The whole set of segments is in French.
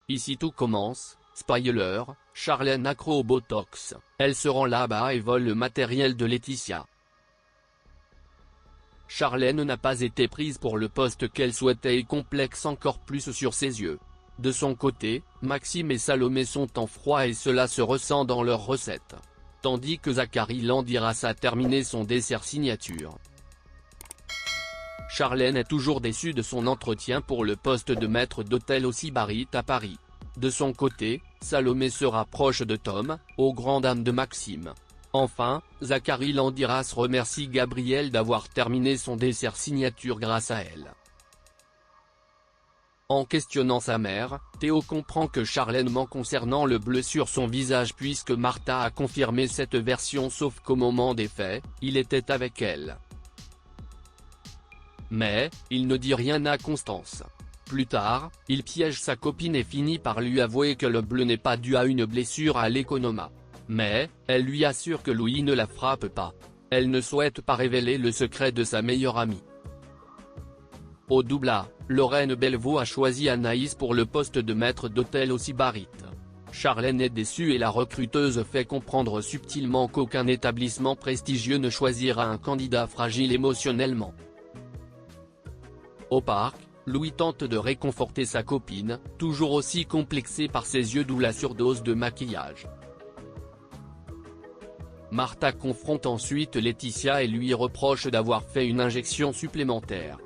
Ici tout commence, spoiler, Charlène accro au Botox, elle se rend là-bas et vole le matériel de Laetitia. Charlène n'a pas été prise pour le poste qu'elle souhaitait et complexe encore plus sur ses yeux. De son côté, Maxime et Salomé sont en froid et cela se ressent dans leurs recettes. Tandis que Zacharie Landiras a terminé son dessert signature. Charlène est toujours déçue de son entretien pour le poste de maître d'hôtel au Sybarite à Paris. De son côté, Salomé se rapproche de Tom, aux grandes dames de Maxime. Enfin, Zacharie Landiras remercie Gabrielle d'avoir terminé son dessert signature grâce à elle. En questionnant sa mère, Théo comprend que Charlène ment concernant le bleu sur son visage puisque Martha a confirmé cette version sauf qu'au moment des faits, il était avec elle. Mais, il ne dit rien à Constance. Plus tard, il piège sa copine et finit par lui avouer que le bleu n'est pas dû à une blessure à l'économa. Mais, elle lui assure que Louis ne la frappe pas. Elle ne souhaite pas révéler le secret de sa meilleure amie. Au double A, Lorraine Bellevaux a choisi Anaïs pour le poste de maître d'hôtel au Sybarite. Charlène est déçue et la recruteuse fait comprendre subtilement qu'aucun établissement prestigieux ne choisira un candidat fragile émotionnellement. Au parc, Louis tente de réconforter sa copine, toujours aussi complexée par ses yeux d'où la surdose de maquillage. Martha confronte ensuite Laetitia et lui reproche d'avoir fait une injection supplémentaire.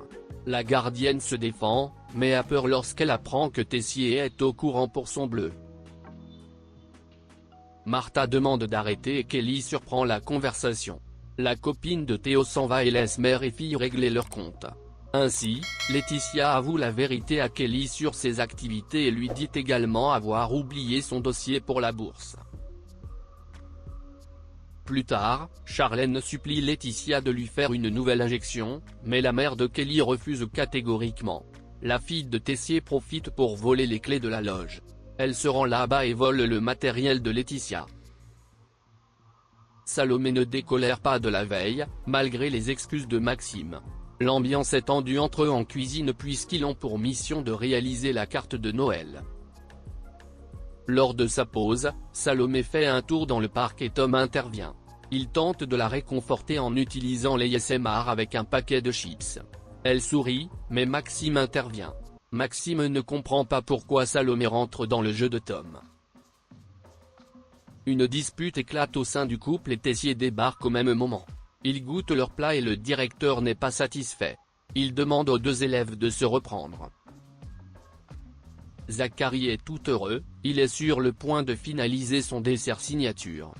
La gardienne se défend, mais a peur lorsqu'elle apprend que Tessier est au courant pour son bleu. Martha demande d'arrêter et Kelly surprend la conversation. La copine de Théo s'en va et laisse mère et fille régler leur compte. Ainsi, Laetitia avoue la vérité à Kelly sur ses activités et lui dit également avoir oublié son dossier pour la bourse. Plus tard, Charlène supplie Laetitia de lui faire une nouvelle injection, mais la mère de Kelly refuse catégoriquement. La fille de Tessier profite pour voler les clés de la loge. Elle se rend là-bas et vole le matériel de Laetitia. Salomé ne décolère pas de la veille, malgré les excuses de Maxime. L'ambiance est tendue entre eux en cuisine puisqu'ils ont pour mission de réaliser la carte de Noël. Lors de sa pause, Salomé fait un tour dans le parc et Tom intervient. Il tente de la réconforter en utilisant l'ASMR avec un paquet de chips. Elle sourit, mais Maxime intervient. Maxime ne comprend pas pourquoi Salomé rentre dans le jeu de Tom. Une dispute éclate au sein du couple et Tessier débarque au même moment. Ils goûtent leur plat et le directeur n'est pas satisfait. Il demande aux deux élèves de se reprendre. Zacharie est tout heureux, il est sur le point de finaliser son dessert signature.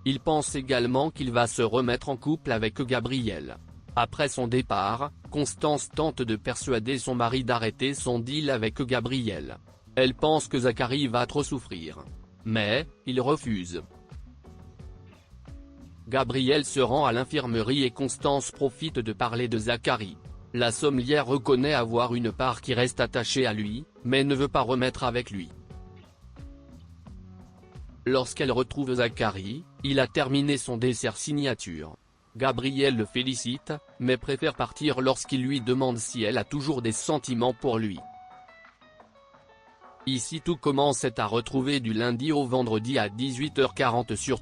Il pense également qu'il va se remettre en couple avec Gabrielle. Après son départ, Constance tente de persuader son mari d'arrêter son deal avec Gabrielle. Elle pense que Zacharie va trop souffrir. Mais, il refuse. Gabrielle se rend à l'infirmerie et Constance profite de parler de Zacharie. La sommelière reconnaît avoir une part qui reste attachée à lui, mais ne veut pas remettre avec lui. Lorsqu'elle retrouve Zacharie, il a terminé son dessert signature. Gabrielle le félicite, mais préfère partir lorsqu'il lui demande si elle a toujours des sentiments pour lui. Ici tout commence est à retrouver du lundi au vendredi à 18h40 sur